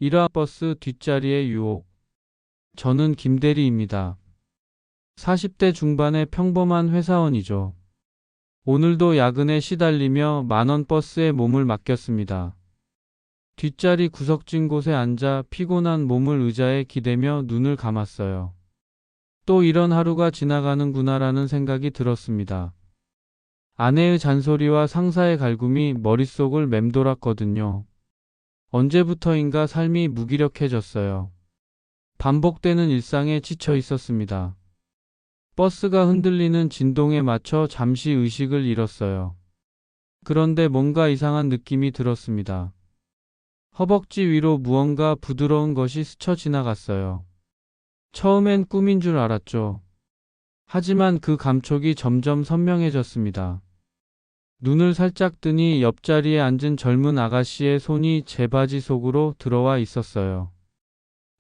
1화 버스 뒷자리의 유혹. 저는 김대리입니다. 40대 중반의 평범한 회사원이죠. 오늘도 야근에 시달리며 만원 버스에 몸을 맡겼습니다. 뒷자리 구석진 곳에 앉아 피곤한 몸을 의자에 기대며 눈을 감았어요. 또 이런 하루가 지나가는구나라는 생각이 들었습니다. 아내의 잔소리와 상사의 갈굼이 머릿속을 맴돌았거든요. 언제부터인가 삶이 무기력해졌어요. 반복되는 일상에 지쳐 있었습니다. 버스가 흔들리는 진동에 맞춰 잠시 의식을 잃었어요. 그런데 뭔가 이상한 느낌이 들었습니다. 허벅지 위로 무언가 부드러운 것이 스쳐 지나갔어요. 처음엔 꿈인 줄 알았죠. 하지만 그 감촉이 점점 선명해졌습니다. 눈을 살짝 뜨니 옆자리에 앉은 젊은 아가씨의 손이 제 바지 속으로 들어와 있었어요.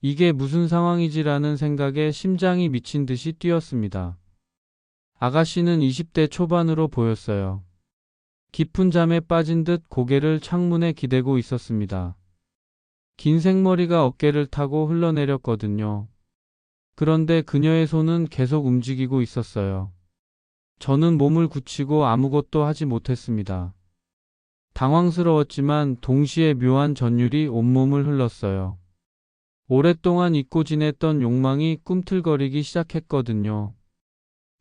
이게 무슨 상황이지라는 생각에 심장이 미친 듯이 뛰었습니다. 아가씨는 20대 초반으로 보였어요. 깊은 잠에 빠진 듯 고개를 창문에 기대고 있었습니다. 긴 생머리가 어깨를 타고 흘러내렸거든요. 그런데 그녀의 손은 계속 움직이고 있었어요. 저는 몸을 굳히고 아무것도 하지 못했습니다. 당황스러웠지만 동시에 묘한 전율이 온몸을 흘렀어요. 오랫동안 잊고 지냈던 욕망이 꿈틀거리기 시작했거든요.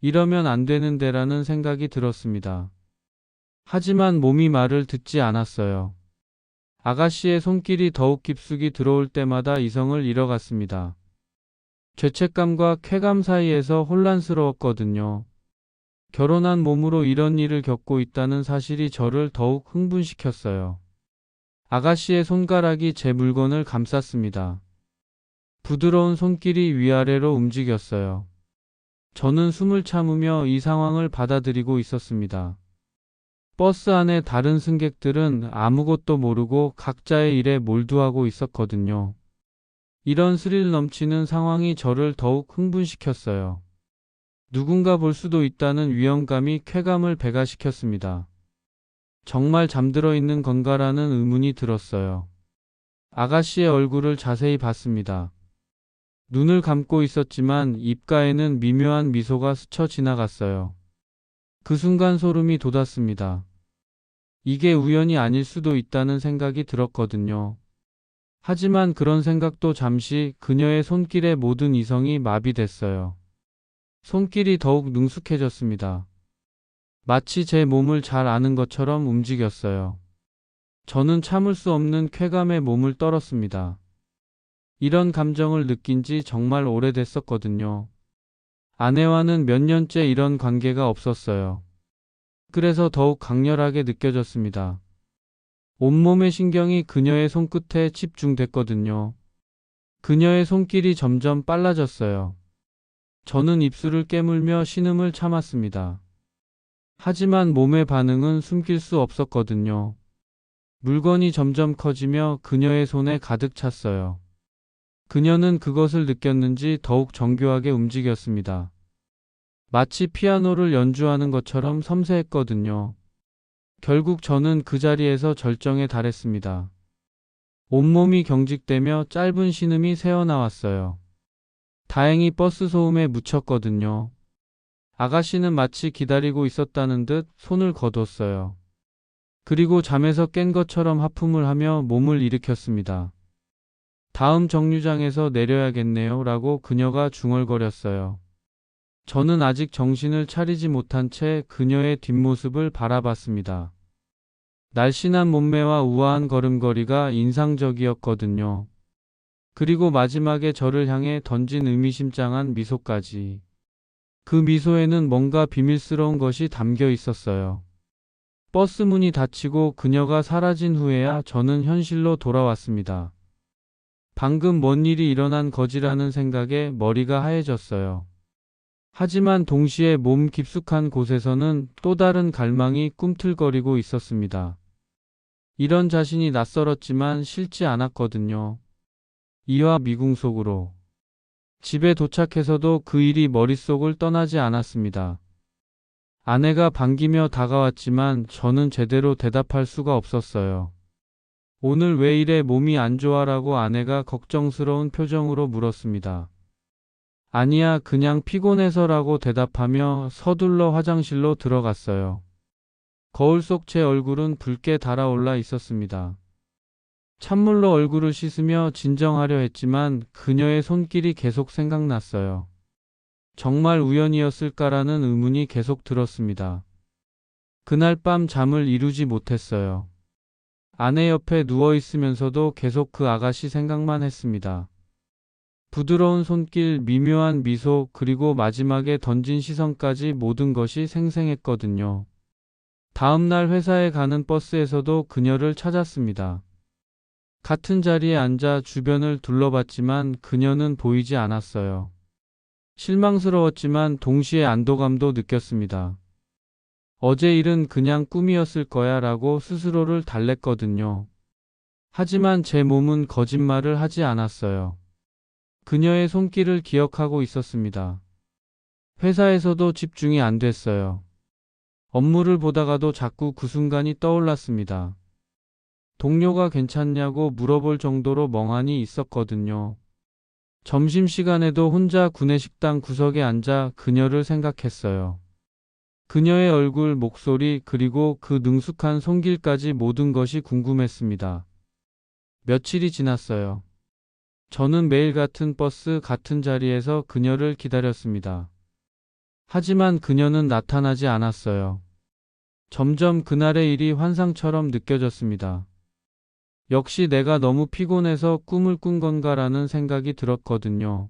이러면 안 되는데라는 생각이 들었습니다. 하지만 몸이 말을 듣지 않았어요. 아가씨의 손길이 더욱 깊숙이 들어올 때마다 이성을 잃어갔습니다. 죄책감과 쾌감 사이에서 혼란스러웠거든요. 결혼한 몸으로 이런 일을 겪고 있다는 사실이 저를 더욱 흥분시켰어요. 아가씨의 손가락이 제 물건을 감쌌습니다. 부드러운 손길이 위아래로 움직였어요. 저는 숨을 참으며 이 상황을 받아들이고 있었습니다. 버스 안에 다른 승객들은 아무것도 모르고 각자의 일에 몰두하고 있었거든요. 이런 스릴 넘치는 상황이 저를 더욱 흥분시켰어요. 누군가 볼 수도 있다는 위험감이 쾌감을 배가시켰습니다. 정말 잠들어 있는 건가라는 의문이 들었어요. 아가씨의 얼굴을 자세히 봤습니다. 눈을 감고 있었지만 입가에는 미묘한 미소가 스쳐 지나갔어요. 그 순간 소름이 돋았습니다. 이게 우연이 아닐 수도 있다는 생각이 들었거든요. 하지만 그런 생각도 잠시 그녀의 손길에 모든 이성이 마비됐어요. 손길이 더욱 능숙해졌습니다. 마치 제 몸을 잘 아는 것처럼 움직였어요. 저는 참을 수 없는 쾌감에 몸을 떨었습니다. 이런 감정을 느낀 지 정말 오래됐었거든요. 아내와는 몇 년째 이런 관계가 없었어요. 그래서 더욱 강렬하게 느껴졌습니다. 온몸의 신경이 그녀의 손끝에 집중됐거든요. 그녀의 손길이 점점 빨라졌어요. 저는 입술을 깨물며 신음을 참았습니다. 하지만 몸의 반응은 숨길 수 없었거든요. 물건이 점점 커지며 그녀의 손에 가득 찼어요. 그녀는 그것을 느꼈는지 더욱 정교하게 움직였습니다. 마치 피아노를 연주하는 것처럼 섬세했거든요. 결국 저는 그 자리에서 절정에 달했습니다. 온몸이 경직되며 짧은 신음이 새어나왔어요. 다행히 버스 소음에 묻혔거든요. 아가씨는 마치 기다리고 있었다는 듯 손을 거뒀어요. 그리고 잠에서 깬 것처럼 하품을 하며 몸을 일으켰습니다. 다음 정류장에서 내려야겠네요 라고 그녀가 중얼거렸어요. 저는 아직 정신을 차리지 못한 채 그녀의 뒷모습을 바라봤습니다. 날씬한 몸매와 우아한 걸음걸이가 인상적이었거든요. 그리고 마지막에 저를 향해 던진 의미심장한 미소까지. 그 미소에는 뭔가 비밀스러운 것이 담겨 있었어요. 버스 문이 닫히고 그녀가 사라진 후에야 저는 현실로 돌아왔습니다. 방금 뭔 일이 일어난 거지라는 생각에 머리가 하얘졌어요. 하지만 동시에 몸 깊숙한 곳에서는 또 다른 갈망이 꿈틀거리고 있었습니다. 이런 자신이 낯설었지만 싫지 않았거든요. 이화 미궁 속으로. 집에 도착해서도 그 일이 머릿속을 떠나지 않았습니다. 아내가 반기며 다가왔지만 저는 제대로 대답할 수가 없었어요. 오늘 왜 이래 몸이 안 좋아라고 아내가 걱정스러운 표정으로 물었습니다. 아니야, 그냥 피곤해서라고 대답하며 서둘러 화장실로 들어갔어요. 거울 속 제 얼굴은 붉게 달아올라 있었습니다. 찬물로 얼굴을 씻으며 진정하려 했지만 그녀의 손길이 계속 생각났어요. 정말 우연이었을까라는 의문이 계속 들었습니다. 그날 밤 잠을 이루지 못했어요. 아내 옆에 누워 있으면서도 계속 그 아가씨 생각만 했습니다. 부드러운 손길, 미묘한 미소, 그리고 마지막에 던진 시선까지 모든 것이 생생했거든요. 다음 날 회사에 가는 버스에서도 그녀를 찾았습니다. 같은 자리에 앉아 주변을 둘러봤지만 그녀는 보이지 않았어요. 실망스러웠지만 동시에 안도감도 느꼈습니다. 어제 일은 그냥 꿈이었을 거야 라고 스스로를 달랬거든요. 하지만 제 몸은 거짓말을 하지 않았어요. 그녀의 손길을 기억하고 있었습니다. 회사에서도 집중이 안 됐어요. 업무를 보다가도 자꾸 그 순간이 떠올랐습니다. 동료가 괜찮냐고 물어볼 정도로 멍하니 있었거든요. 점심시간에도 혼자 구내식당 구석에 앉아 그녀를 생각했어요. 그녀의 얼굴, 목소리, 그리고 그 능숙한 손길까지 모든 것이 궁금했습니다. 며칠이 지났어요. 저는 매일 같은 버스, 같은 자리에서 그녀를 기다렸습니다. 하지만 그녀는 나타나지 않았어요. 점점 그날의 일이 환상처럼 느껴졌습니다. 역시 내가 너무 피곤해서 꿈을 꾼 건가라는 생각이 들었거든요.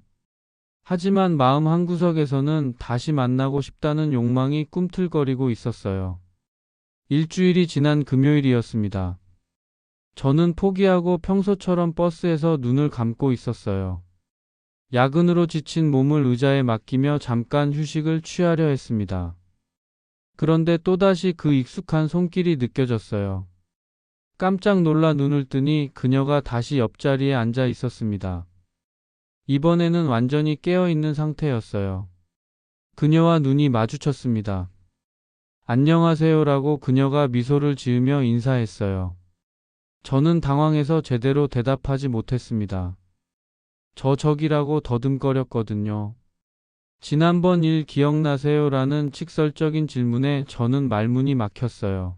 하지만 마음 한구석에서는 다시 만나고 싶다는 욕망이 꿈틀거리고 있었어요. 일주일이 지난 금요일이었습니다. 저는 포기하고 평소처럼 버스에서 눈을 감고 있었어요. 야근으로 지친 몸을 의자에 맡기며 잠깐 휴식을 취하려 했습니다. 그런데 또다시 그 익숙한 손길이 느껴졌어요. 깜짝 놀라 눈을 뜨니 그녀가 다시 옆자리에 앉아 있었습니다. 이번에는 완전히 깨어있는 상태였어요. 그녀와 눈이 마주쳤습니다. 안녕하세요라고 그녀가 미소를 지으며 인사했어요. 저는 당황해서 제대로 대답하지 못했습니다. 저기라고 더듬거렸거든요. 지난번 일 기억나세요라는 직설적인 질문에 저는 말문이 막혔어요.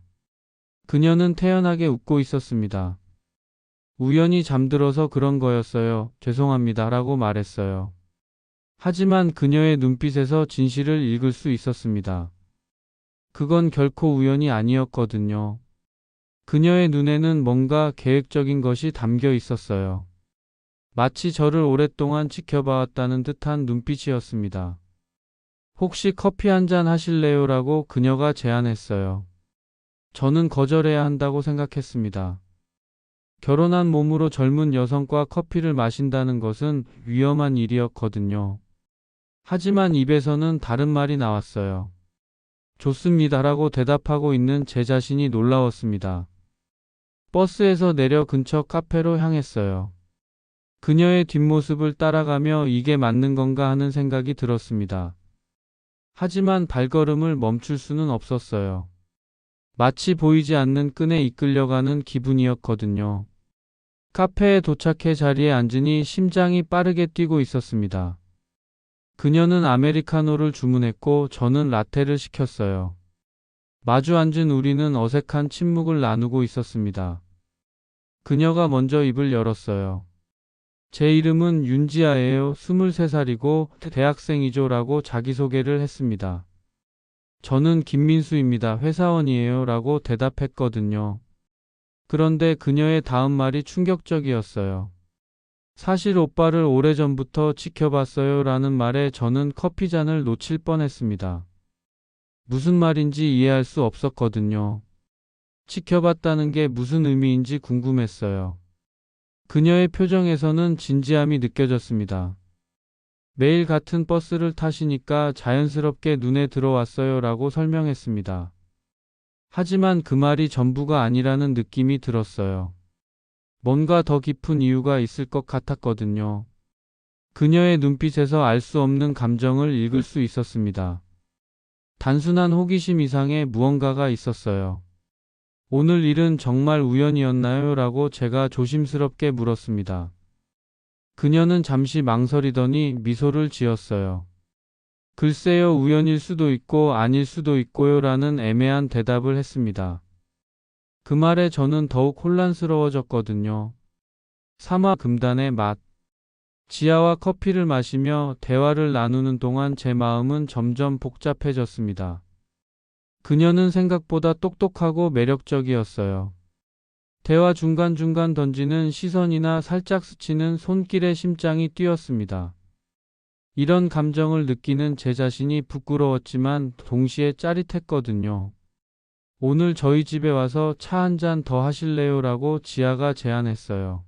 그녀는 태연하게 웃고 있었습니다. 우연히 잠들어서 그런 거였어요. 죄송합니다. 라고 말했어요. 하지만 그녀의 눈빛에서 진실을 읽을 수 있었습니다. 그건 결코 우연이 아니었거든요. 그녀의 눈에는 뭔가 계획적인 것이 담겨 있었어요. 마치 저를 오랫동안 지켜봐왔다는 듯한 눈빛이었습니다. 혹시 커피 한 잔 하실래요? 라고 그녀가 제안했어요. 저는 거절해야 한다고 생각했습니다. 결혼한 몸으로 젊은 여성과 커피를 마신다는 것은 위험한 일이었거든요. 하지만 입에서는 다른 말이 나왔어요. 좋습니다라고 대답하고 있는 제 자신이 놀라웠습니다. 버스에서 내려 근처 카페로 향했어요. 그녀의 뒷모습을 따라가며 이게 맞는 건가 하는 생각이 들었습니다. 하지만 발걸음을 멈출 수는 없었어요. 마치 보이지 않는 끈에 이끌려가는 기분이었거든요. 카페에 도착해 자리에 앉으니 심장이 빠르게 뛰고 있었습니다. 그녀는 아메리카노를 주문했고 저는 라테를 시켰어요. 마주 앉은 우리는 어색한 침묵을 나누고 있었습니다. 그녀가 먼저 입을 열었어요. 제 이름은 윤지아예요. 23살이고 대학생이죠. 라고 자기소개를 했습니다. 저는 김민수입니다. 회사원이에요. 라고 대답했거든요. 그런데 그녀의 다음 말이 충격적이었어요. 사실 오빠를 오래전부터 지켜봤어요. 라는 말에 저는 커피잔을 놓칠 뻔했습니다. 무슨 말인지 이해할 수 없었거든요. 지켜봤다는 게 무슨 의미인지 궁금했어요. 그녀의 표정에서는 진지함이 느껴졌습니다. 매일 같은 버스를 타시니까 자연스럽게 눈에 들어왔어요. 라고 설명했습니다. 하지만 그 말이 전부가 아니라는 느낌이 들었어요. 뭔가 더 깊은 이유가 있을 것 같았거든요. 그녀의 눈빛에서 알 수 없는 감정을 읽을 수 있었습니다. 단순한 호기심 이상의 무언가가 있었어요. 오늘 일은 정말 우연이었나요? 라고 제가 조심스럽게 물었습니다. 그녀는 잠시 망설이더니 미소를 지었어요. 글쎄요, 우연일 수도 있고 아닐 수도 있고요. 라는 애매한 대답을 했습니다. 그 말에 저는 더욱 혼란스러워졌거든요. 사마 금단의 맛. 지아와 커피를 마시며 대화를 나누는 동안 제 마음은 점점 복잡해졌습니다. 그녀는 생각보다 똑똑하고 매력적이었어요. 대화 중간중간 던지는 시선이나 살짝 스치는 손길에 심장이 뛰었습니다. 이런 감정을 느끼는 제 자신이 부끄러웠지만 동시에 짜릿했거든요. 오늘 저희 집에 와서 차 한 잔 더 하실래요? 라고 지아가 제안했어요.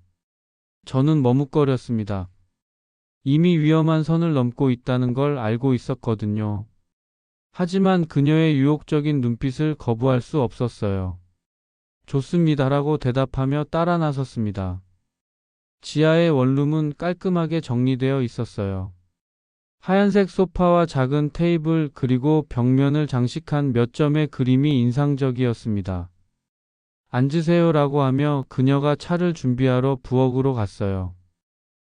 저는 머뭇거렸습니다. 이미 위험한 선을 넘고 있다는 걸 알고 있었거든요. 하지만 그녀의 유혹적인 눈빛을 거부할 수 없었어요. 좋습니다라고 대답하며 따라 나섰습니다. 지하의 원룸은 깔끔하게 정리되어 있었어요. 하얀색 소파와 작은 테이블 그리고 벽면을 장식한 몇 점의 그림이 인상적이었습니다. 앉으세요라고 하며 그녀가 차를 준비하러 부엌으로 갔어요.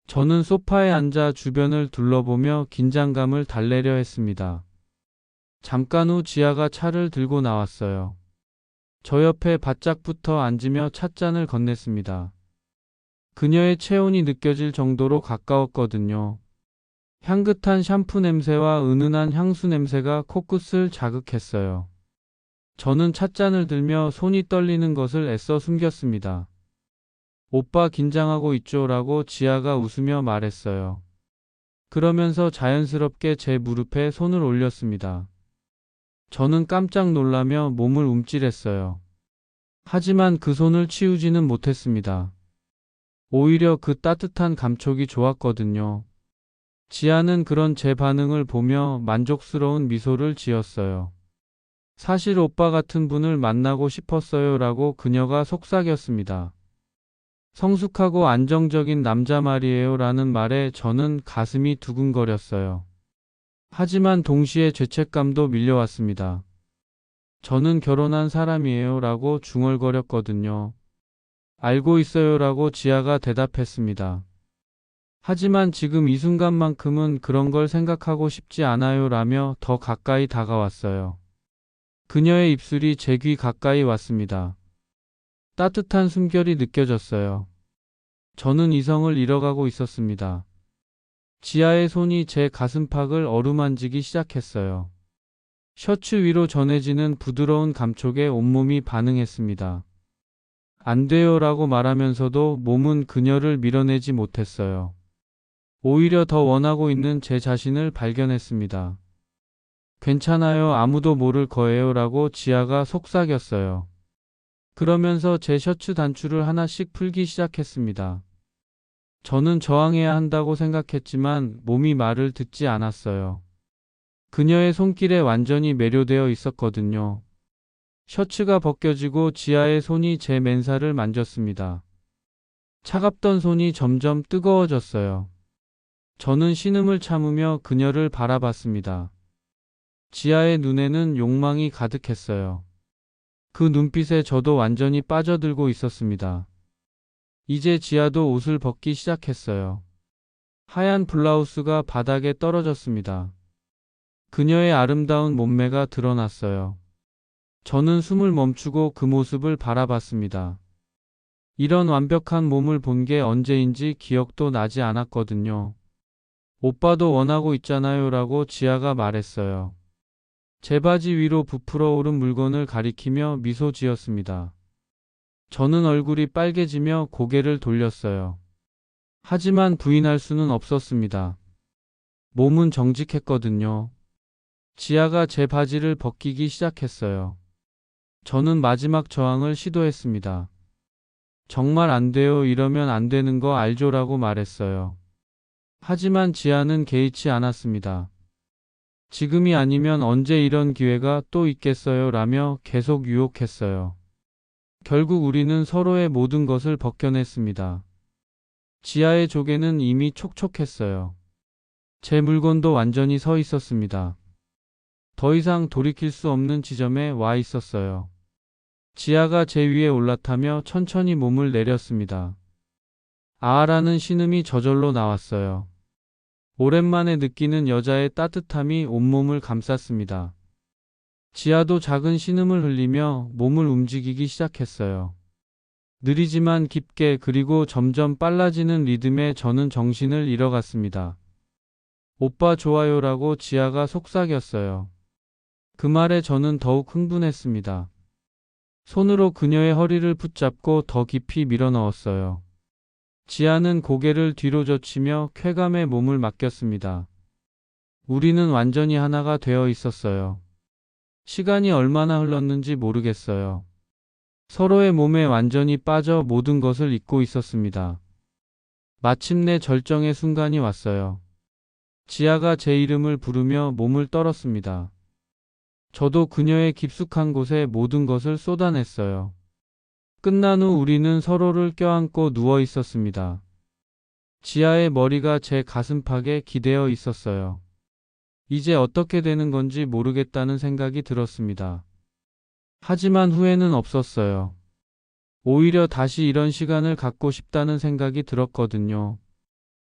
저는 소파에 앉아 주변을 둘러보며 긴장감을 달래려 했습니다. 잠깐 후 지아가 차를 들고 나왔어요. 저 옆에 바짝 붙어 앉으며 찻잔을 건넸습니다. 그녀의 체온이 느껴질 정도로 가까웠거든요. 향긋한 샴푸 냄새와 은은한 향수 냄새가 코끝을 자극했어요. 저는 찻잔을 들며 손이 떨리는 것을 애써 숨겼습니다. 오빠 긴장하고 있죠라고 지아가 웃으며 말했어요. 그러면서 자연스럽게 제 무릎에 손을 올렸습니다. 저는 깜짝 놀라며 몸을 움찔했어요. 하지만 그 손을 치우지는 못했습니다. 오히려 그 따뜻한 감촉이 좋았거든요. 지아는 그런 제 반응을 보며 만족스러운 미소를 지었어요. 사실 오빠 같은 분을 만나고 싶었어요 라고 그녀가 속삭였습니다. 성숙하고 안정적인 남자 말이에요 라는 말에 저는 가슴이 두근거렸어요. 하지만 동시에 죄책감도 밀려왔습니다. 저는 결혼한 사람이에요 라고 중얼거렸거든요. 알고 있어요 라고 지아가 대답했습니다. 하지만 지금 이 순간만큼은 그런 걸 생각하고 싶지 않아요 라며 더 가까이 다가왔어요. 그녀의 입술이 제 귀 가까이 왔습니다. 따뜻한 숨결이 느껴졌어요. 저는 이성을 잃어가고 있었습니다. 지아의 손이 제 가슴팍을 어루만지기 시작했어요. 셔츠 위로 전해지는 부드러운 감촉에 온몸이 반응했습니다. 안 돼요 라고 말하면서도 몸은 그녀를 밀어내지 못했어요. 오히려 더 원하고 있는 제 자신을 발견했습니다. 괜찮아요, 아무도 모를 거예요 라고 지아가 속삭였어요. 그러면서 제 셔츠 단추를 하나씩 풀기 시작했습니다. 저는 저항해야 한다고 생각했지만 몸이 말을 듣지 않았어요. 그녀의 손길에 완전히 매료되어 있었거든요. 셔츠가 벗겨지고 지아의 손이 제 맨살을 만졌습니다. 차갑던 손이 점점 뜨거워졌어요. 저는 신음을 참으며 그녀를 바라봤습니다. 지아의 눈에는 욕망이 가득했어요. 그 눈빛에 저도 완전히 빠져들고 있었습니다. 이제 지아도 옷을 벗기 시작했어요. 하얀 블라우스가 바닥에 떨어졌습니다. 그녀의 아름다운 몸매가 드러났어요. 저는 숨을 멈추고 그 모습을 바라봤습니다. 이런 완벽한 몸을 본 게 언제인지 기억도 나지 않았거든요. 오빠도 원하고 있잖아요 라고 지아가 말했어요. 제 바지 위로 부풀어 오른 물건을 가리키며 미소 지었습니다. 저는 얼굴이 빨개지며 고개를 돌렸어요. 하지만 부인할 수는 없었습니다. 몸은 정직했거든요. 지아가 제 바지를 벗기기 시작했어요. 저는 마지막 저항을 시도했습니다. 정말 안 돼요. 이러면 안 되는 거 알죠라고 말했어요. 하지만 지아는 개의치 않았습니다. 지금이 아니면 언제 이런 기회가 또 있겠어요? 라며 계속 유혹했어요. 결국 우리는 서로의 모든 것을 벗겨냈습니다. 지아의 조개는 이미 촉촉했어요. 제 물건도 완전히 서 있었습니다. 더 이상 돌이킬 수 없는 지점에 와 있었어요. 지아가 제 위에 올라타며 천천히 몸을 내렸습니다. 아아라는 신음이 저절로 나왔어요. 오랜만에 느끼는 여자의 따뜻함이 온몸을 감쌌습니다. 지아도 작은 신음을 흘리며 몸을 움직이기 시작했어요. 느리지만 깊게 그리고 점점 빨라지는 리듬에 저는 정신을 잃어갔습니다. 오빠 좋아요라고 지아가 속삭였어요. 그 말에 저는 더욱 흥분했습니다. 손으로 그녀의 허리를 붙잡고 더 깊이 밀어넣었어요. 지아는 고개를 뒤로 젖히며 쾌감에 몸을 맡겼습니다. 우리는 완전히 하나가 되어 있었어요. 시간이 얼마나 흘렀는지 모르겠어요. 서로의 몸에 완전히 빠져 모든 것을 잊고 있었습니다. 마침내 절정의 순간이 왔어요. 지아가 제 이름을 부르며 몸을 떨었습니다. 저도 그녀의 깊숙한 곳에 모든 것을 쏟아냈어요. 끝난 후 우리는 서로를 껴안고 누워 있었습니다. 지아의 머리가 제 가슴팍에 기대어 있었어요. 이제 어떻게 되는 건지 모르겠다는 생각이 들었습니다. 하지만 후회는 없었어요. 오히려 다시 이런 시간을 갖고 싶다는 생각이 들었거든요.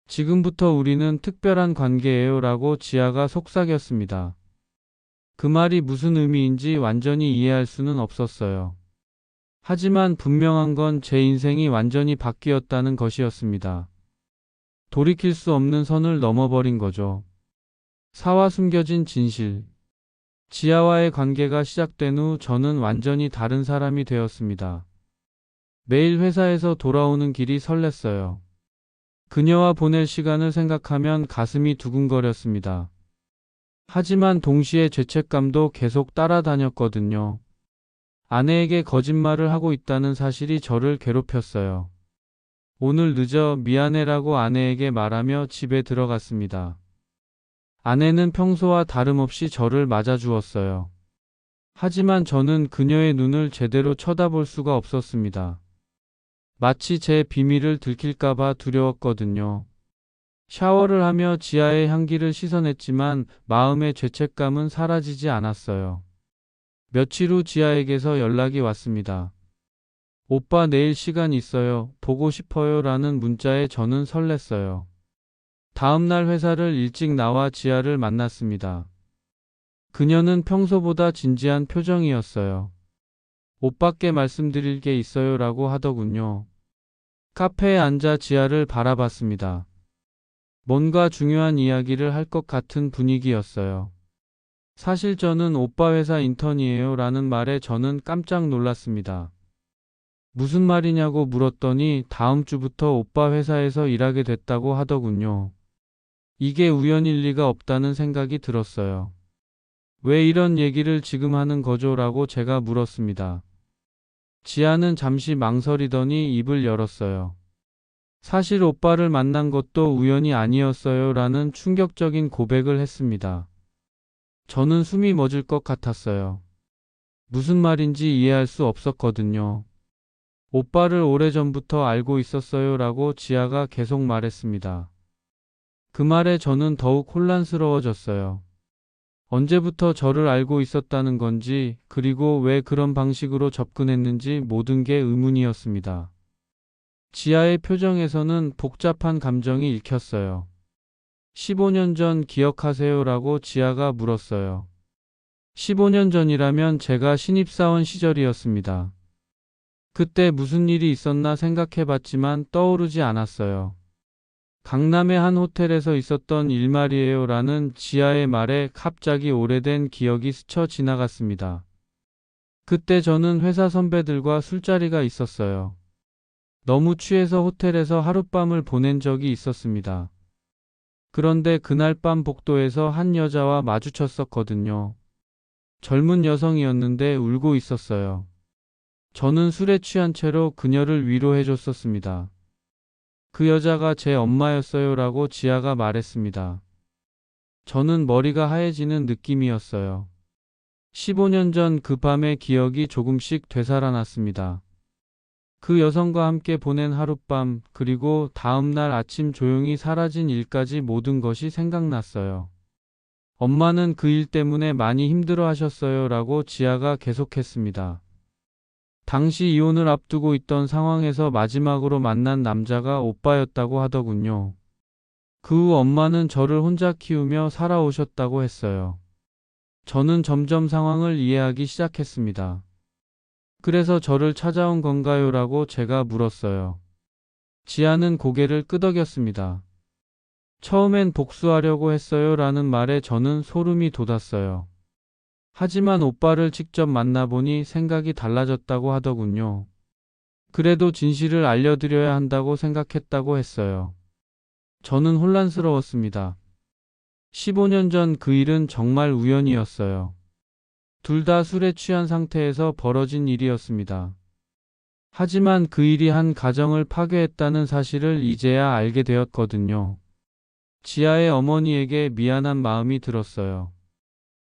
지금부터 우리는 특별한 관계예요 라고 지아가 속삭였습니다. 그 말이 무슨 의미인지 완전히 이해할 수는 없었어요. 하지만 분명한 건 제 인생이 완전히 바뀌었다는 것이었습니다. 돌이킬 수 없는 선을 넘어버린 거죠. 사와 숨겨진 진실. 지아와의 관계가 시작된 후 저는 완전히 다른 사람이 되었습니다. 매일 회사에서 돌아오는 길이 설렜어요. 그녀와 보낼 시간을 생각하면 가슴이 두근거렸습니다. 하지만 동시에 죄책감도 계속 따라다녔거든요. 아내에게 거짓말을 하고 있다는 사실이 저를 괴롭혔어요. 오늘 늦어 미안해라고 아내에게 말하며 집에 들어갔습니다. 아내는 평소와 다름없이 저를 맞아주었어요. 하지만 저는 그녀의 눈을 제대로 쳐다볼 수가 없었습니다. 마치 제 비밀을 들킬까봐 두려웠거든요. 샤워를 하며 지아의 향기를 씻어냈지만 마음의 죄책감은 사라지지 않았어요. 며칠 후 지아에게서 연락이 왔습니다. 오빠 내일 시간 있어요. 보고 싶어요. 라는 문자에 저는 설렜어요. 다음날 회사를 일찍 나와 지아를 만났습니다. 그녀는 평소보다 진지한 표정이었어요. 오빠께 말씀드릴 게 있어요 라고 하더군요. 카페에 앉아 지아를 바라봤습니다. 뭔가 중요한 이야기를 할 것 같은 분위기였어요. 사실 저는 오빠 회사 인턴이에요 라는 말에 저는 깜짝 놀랐습니다. 무슨 말이냐고 물었더니 다음 주부터 오빠 회사에서 일하게 됐다고 하더군요. 이게 우연일 리가 없다는 생각이 들었어요. 왜 이런 얘기를 지금 하는 거죠? 라고 제가 물었습니다. 지아는 잠시 망설이더니 입을 열었어요. 사실 오빠를 만난 것도 우연이 아니었어요 라는 충격적인 고백을 했습니다. 저는 숨이 멎을 것 같았어요. 무슨 말인지 이해할 수 없었거든요. 오빠를 오래전부터 알고 있었어요 라고 지아가 계속 말했습니다. 그 말에 저는 더욱 혼란스러워졌어요. 언제부터 저를 알고 있었다는 건지, 그리고 왜 그런 방식으로 접근했는지 모든 게 의문이었습니다. 지아의 표정에서는 복잡한 감정이 읽혔어요. 15년 전 기억하세요? 라고 지아가 물었어요. 15년 전이라면 제가 신입사원 시절이었습니다. 그때 무슨 일이 있었나 생각해봤지만 떠오르지 않았어요. 강남의 한 호텔에서 있었던 일 말이에요 라는 지아의 말에 갑자기 오래된 기억이 스쳐 지나갔습니다. 그때 저는 회사 선배들과 술자리가 있었어요. 너무 취해서 호텔에서 하룻밤을 보낸 적이 있었습니다. 그런데 그날 밤 복도에서 한 여자와 마주쳤었거든요. 젊은 여성이었는데 울고 있었어요. 저는 술에 취한 채로 그녀를 위로해줬었습니다. 그 여자가 제 엄마였어요 라고 지아가 말했습니다. 저는 머리가 하얘지는 느낌이었어요. 15년 전 그 밤의 기억이 조금씩 되살아났습니다. 그 여성과 함께 보낸 하룻밤, 그리고 다음날 아침 조용히 사라진 일까지 모든 것이 생각났어요. 엄마는 그 일 때문에 많이 힘들어 하셨어요 라고 지아가 계속했습니다. 당시 이혼을 앞두고 있던 상황에서 마지막으로 만난 남자가 오빠였다고 하더군요. 그 후 엄마는 저를 혼자 키우며 살아오셨다고 했어요. 저는 점점 상황을 이해하기 시작했습니다. 그래서 저를 찾아온 건가요?라고 제가 물었어요. 지아는 고개를 끄덕였습니다. 처음엔 복수하려고 했어요라는 말에 저는 소름이 돋았어요. 하지만 오빠를 직접 만나보니 생각이 달라졌다고 하더군요. 그래도 진실을 알려드려야 한다고 생각했다고 했어요. 저는 혼란스러웠습니다. 15년 전 그 일은 정말 우연이었어요. 둘 다 술에 취한 상태에서 벌어진 일이었습니다. 하지만 그 일이 한 가정을 파괴했다는 사실을 이제야 알게 되었거든요. 지아의 어머니에게 미안한 마음이 들었어요.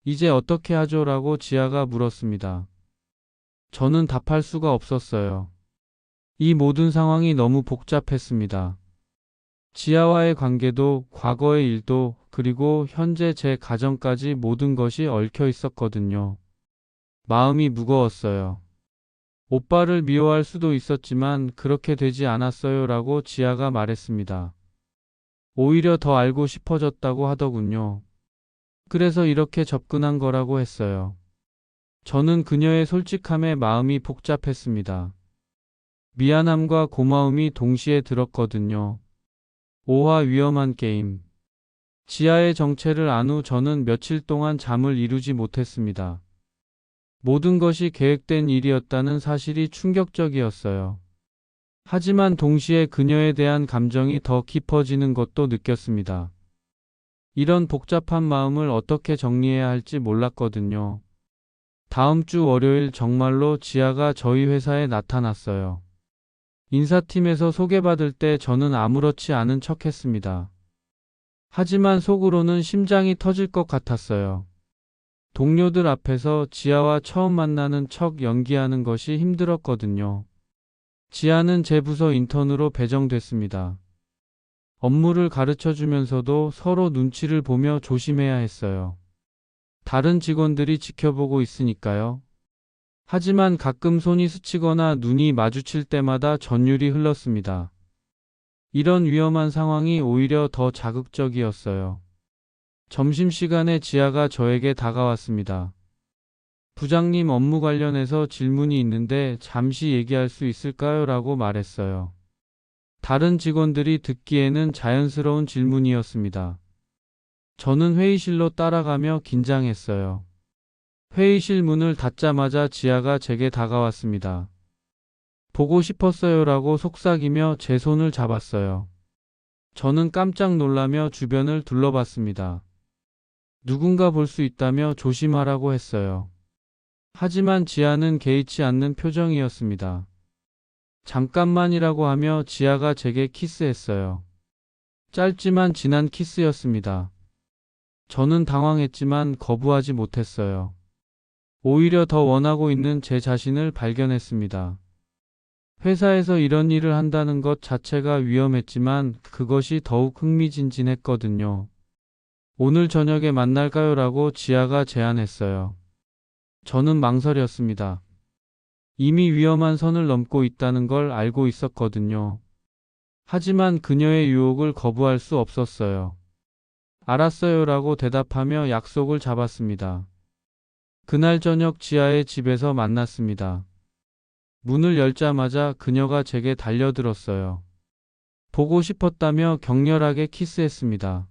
이제 어떻게 하죠?라고 지아가 물었습니다. 저는 답할 수가 없었어요. 이 모든 상황이 너무 복잡했습니다. 지아와의 관계도, 과거의 일도, 그리고 현재 제 가정까지 모든 것이 얽혀 있었거든요. 마음이 무거웠어요. 오빠를 미워할 수도 있었지만 그렇게 되지 않았어요라고 지아가 말했습니다. 오히려 더 알고 싶어졌다고 하더군요. 그래서 이렇게 접근한 거라고 했어요. 저는 그녀의 솔직함에 마음이 복잡했습니다. 미안함과 고마움이 동시에 들었거든요. 오화 위험한 게임. 지아의 정체를 안 후 저는 며칠 동안 잠을 이루지 못했습니다. 모든 것이 계획된 일이었다는 사실이 충격적이었어요. 하지만 동시에 그녀에 대한 감정이 더 깊어지는 것도 느꼈습니다. 이런 복잡한 마음을 어떻게 정리해야 할지 몰랐거든요. 다음 주 월요일 정말로 지아가 저희 회사에 나타났어요. 인사팀에서 소개받을 때 저는 아무렇지 않은 척 했습니다. 하지만 속으로는 심장이 터질 것 같았어요. 동료들 앞에서 지아와 처음 만나는 척 연기하는 것이 힘들었거든요. 지아는 제 부서 인턴으로 배정됐습니다. 업무를 가르쳐 주면서도 서로 눈치를 보며 조심해야 했어요. 다른 직원들이 지켜보고 있으니까요. 하지만 가끔 손이 스치거나 눈이 마주칠 때마다 전율이 흘렀습니다. 이런 위험한 상황이 오히려 더 자극적이었어요. 점심시간에 지아가 저에게 다가왔습니다. 부장님, 업무 관련해서 질문이 있는데 잠시 얘기할 수 있을까요? 라고 말했어요. 다른 직원들이 듣기에는 자연스러운 질문이었습니다. 저는 회의실로 따라가며 긴장했어요. 회의실 문을 닫자마자 지아가 제게 다가왔습니다. 보고 싶었어요라고 속삭이며 제 손을 잡았어요. 저는 깜짝 놀라며 주변을 둘러봤습니다. 누군가 볼 수 있다며 조심하라고 했어요. 하지만 지아는 개의치 않는 표정이었습니다. 잠깐만이라고 하며 지아가 제게 키스했어요. 짧지만 진한 키스였습니다. 저는 당황했지만 거부하지 못했어요. 오히려 더 원하고 있는 제 자신을 발견했습니다. 회사에서 이런 일을 한다는 것 자체가 위험했지만 그것이 더욱 흥미진진했거든요. 오늘 저녁에 만날까요?라고 지아가 제안했어요. 저는 망설였습니다. 이미 위험한 선을 넘고 있다는 걸 알고 있었거든요. 하지만 그녀의 유혹을 거부할 수 없었어요. 알았어요라고 대답하며 약속을 잡았습니다. 그날 저녁 지아의 집에서 만났습니다. 문을 열자마자 그녀가 제게 달려들었어요. 보고 싶었다며 격렬하게 키스했습니다.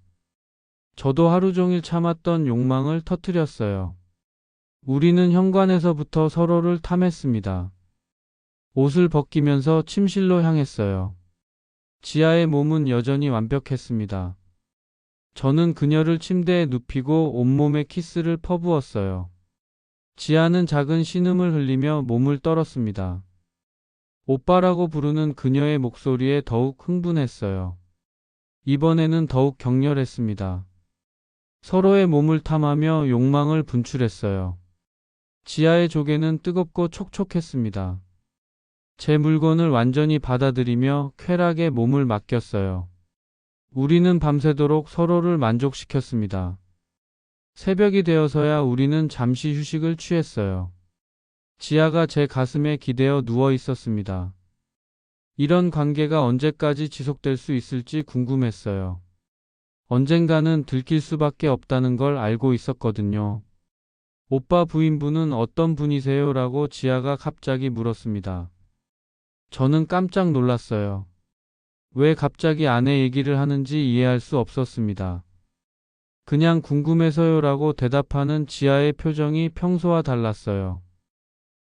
저도 하루 종일 참았던 욕망을 터뜨렸어요. 우리는 현관에서부터 서로를 탐했습니다. 옷을 벗기면서 침실로 향했어요. 지아의 몸은 여전히 완벽했습니다. 저는 그녀를 침대에 눕히고 온몸에 키스를 퍼부었어요. 지아는 작은 신음을 흘리며 몸을 떨었습니다. 오빠라고 부르는 그녀의 목소리에 더욱 흥분했어요. 이번에는 더욱 격렬했습니다. 서로의 몸을 탐하며 욕망을 분출했어요. 지아의 조개는 뜨겁고 촉촉했습니다. 제 물건을 완전히 받아들이며 쾌락에 몸을 맡겼어요. 우리는 밤새도록 서로를 만족시켰습니다. 새벽이 되어서야 우리는 잠시 휴식을 취했어요. 지아가 제 가슴에 기대어 누워 있었습니다. 이런 관계가 언제까지 지속될 수 있을지 궁금했어요. 언젠가는 들킬 수밖에 없다는 걸 알고 있었거든요. 오빠 부인분은 어떤 분이세요? 라고 지아가 갑자기 물었습니다. 저는 깜짝 놀랐어요. 왜 갑자기 아내 얘기를 하는지 이해할 수 없었습니다. 그냥 궁금해서요 라고 대답하는 지아의 표정이 평소와 달랐어요.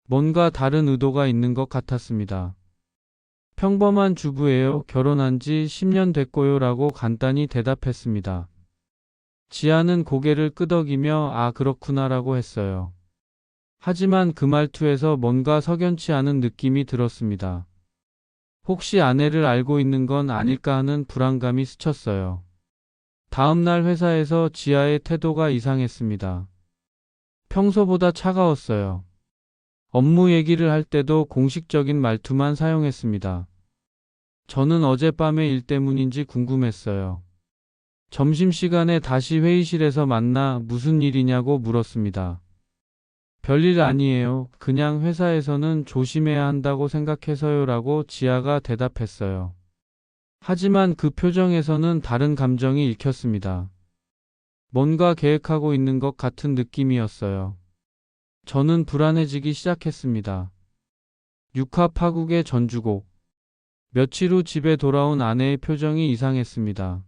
뭔가 다른 의도가 있는 것 같았습니다. 평범한 주부예요. 결혼한 지 10년 됐고요 라고 간단히 대답했습니다. 지아는 고개를 끄덕이며 아 그렇구나 라고 했어요. 하지만 그 말투에서 뭔가 석연치 않은 느낌이 들었습니다. 혹시 아내를 알고 있는 건 아닐까 하는 불안감이 스쳤어요. 다음 날 회사에서 지아의 태도가 이상했습니다. 평소보다 차가웠어요. 업무 얘기를 할 때도 공식적인 말투만 사용했습니다. 저는 어젯밤의 일 때문인지 궁금했어요. 점심시간에 다시 회의실에서 만나 무슨 일이냐고 물었습니다. 별일 아니에요. 그냥 회사에서는 조심해야 한다고 생각해서요 라고 지아가 대답했어요. 하지만 그 표정에서는 다른 감정이 읽혔습니다. 뭔가 계획하고 있는 것 같은 느낌이었어요. 저는 불안해지기 시작했습니다. 육하 파국의 전주곡. 며칠 후 집에 돌아온 아내의 표정이 이상했습니다.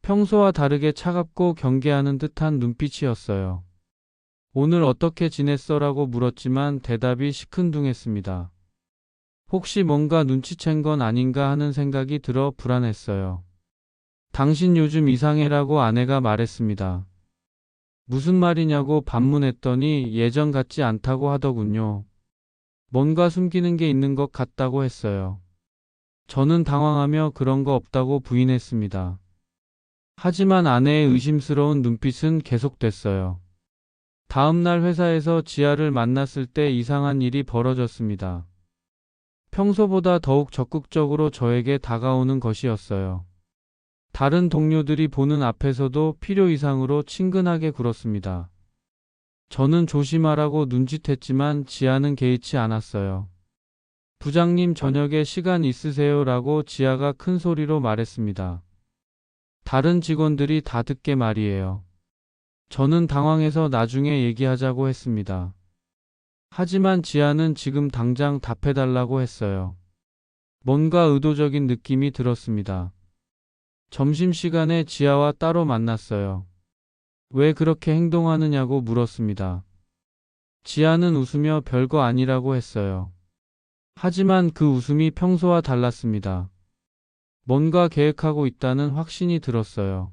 평소와 다르게 차갑고 경계하는 듯한 눈빛이었어요. 오늘 어떻게 지냈어? 라고 물었지만 대답이 시큰둥했습니다. 혹시 뭔가 눈치챈 건 아닌가 하는 생각이 들어 불안했어요. 당신 요즘 이상해라고 아내가 말했습니다. 무슨 말이냐고 반문했더니 예전 같지 않다고 하더군요. 뭔가 숨기는 게 있는 것 같다고 했어요. 저는 당황하며 그런 거 없다고 부인했습니다. 하지만 아내의 의심스러운 눈빛은 계속됐어요. 다음 날 회사에서 지아를 만났을 때 이상한 일이 벌어졌습니다. 평소보다 더욱 적극적으로 저에게 다가오는 것이었어요. 다른 동료들이 보는 앞에서도 필요 이상으로 친근하게 굴었습니다. 저는 조심하라고 눈짓했지만 지아는 개의치 않았어요. 부장님 저녁에 시간 있으세요? 라고 지아가 큰 소리로 말했습니다. 다른 직원들이 다 듣게 말이에요. 저는 당황해서 나중에 얘기하자고 했습니다. 하지만 지아는 지금 당장 답해달라고 했어요. 뭔가 의도적인 느낌이 들었습니다. 점심시간에 지아와 따로 만났어요. 왜 그렇게 행동하느냐고 물었습니다. 지아는 웃으며 별거 아니라고 했어요. 하지만 그 웃음이 평소와 달랐습니다. 뭔가 계획하고 있다는 확신이 들었어요.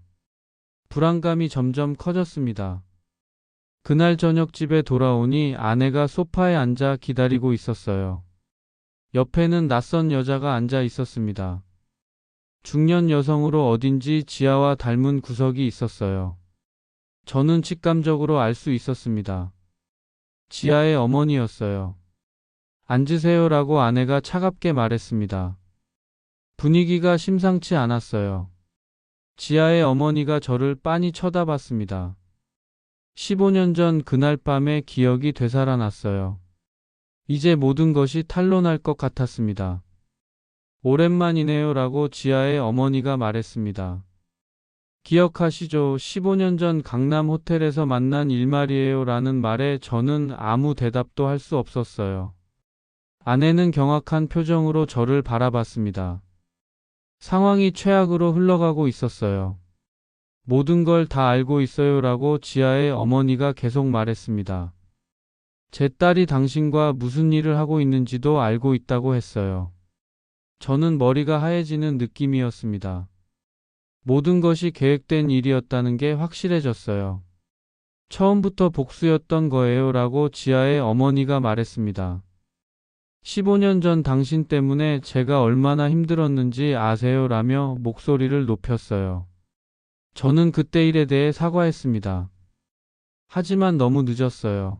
불안감이 점점 커졌습니다. 그날 저녁 집에 돌아오니 아내가 소파에 앉아 기다리고 있었어요. 옆에는 낯선 여자가 앉아 있었습니다. 중년 여성으로 어딘지 지아와 닮은 구석이 있었어요. 저는 직감적으로 알 수 있었습니다. 지아의 어머니였어요. 앉으세요라고 아내가 차갑게 말했습니다. 분위기가 심상치 않았어요. 지아의 어머니가 저를 빤히 쳐다봤습니다. 15년 전 그날 밤의 기억이 되살아났어요. 이제 모든 것이 탄로날 것 같았습니다. 오랜만이네요 라고 지아의 어머니가 말했습니다. 기억하시죠? 15년 전 강남 호텔에서 만난 일 말이에요 라는 말에 저는 아무 대답도 할 수 없었어요. 아내는 경악한 표정으로 저를 바라봤습니다. 상황이 최악으로 흘러가고 있었어요. 모든 걸 다 알고 있어요 라고 지아의 어머니가 계속 말했습니다. 제 딸이 당신과 무슨 일을 하고 있는지도 알고 있다고 했어요. 저는 머리가 하얘지는 느낌이었습니다. 모든 것이 계획된 일이었다는 게 확실해졌어요. 처음부터 복수였던 거예요 라고 지아의 어머니가 말했습니다. 15년 전 당신 때문에 제가 얼마나 힘들었는지 아세요? 라며 목소리를 높였어요. 저는 그때 일에 대해 사과했습니다. 하지만 너무 늦었어요.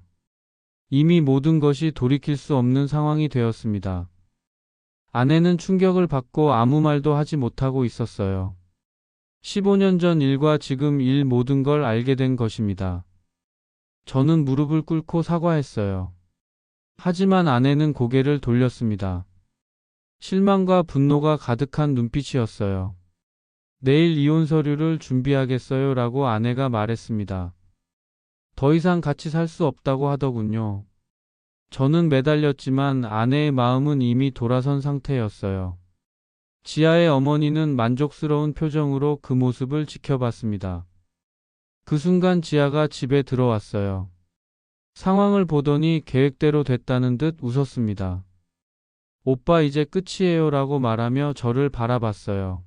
이미 모든 것이 돌이킬 수 없는 상황이 되었습니다. 아내는 충격을 받고 아무 말도 하지 못하고 있었어요. 15년 전 일과 지금 일 모든 걸 알게 된 것입니다. 저는 무릎을 꿇고 사과했어요. 하지만 아내는 고개를 돌렸습니다. 실망과 분노가 가득한 눈빛이었어요. 내일 이혼 서류를 준비하겠어요 라고 아내가 말했습니다. 더 이상 같이 살 수 없다고 하더군요. 저는 매달렸지만 아내의 마음은 이미 돌아선 상태였어요. 지아의 어머니는 만족스러운 표정으로 그 모습을 지켜봤습니다. 그 순간 지아가 집에 들어왔어요. 상황을 보더니 계획대로 됐다는 듯 웃었습니다. 오빠 이제 끝이에요 라고 말하며 저를 바라봤어요.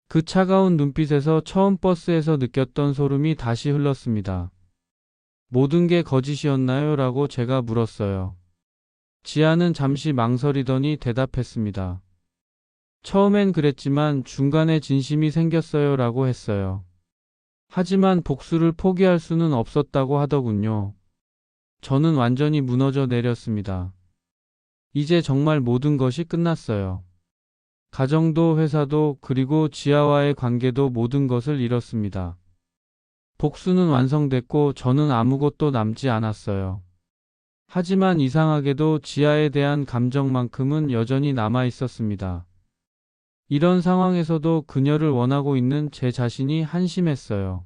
그 차가운 눈빛에서 처음 버스에서 느꼈던 소름이 다시 흘렀습니다. 모든 게 거짓이었나요? 라고 제가 물었어요. 지아는 잠시 망설이더니 대답했습니다. 처음엔 그랬지만 중간에 진심이 생겼어요 라고 했어요. 하지만 복수를 포기할 수는 없었다고 하더군요. 저는 완전히 무너져 내렸습니다. 이제 정말 모든 것이 끝났어요. 가정도 회사도 그리고 지아와의 관계도 모든 것을 잃었습니다. 복수는 완성됐고 저는 아무것도 남지 않았어요. 하지만 이상하게도 지아에 대한 감정만큼은 여전히 남아 있었습니다. 이런 상황에서도 그녀를 원하고 있는 제 자신이 한심했어요.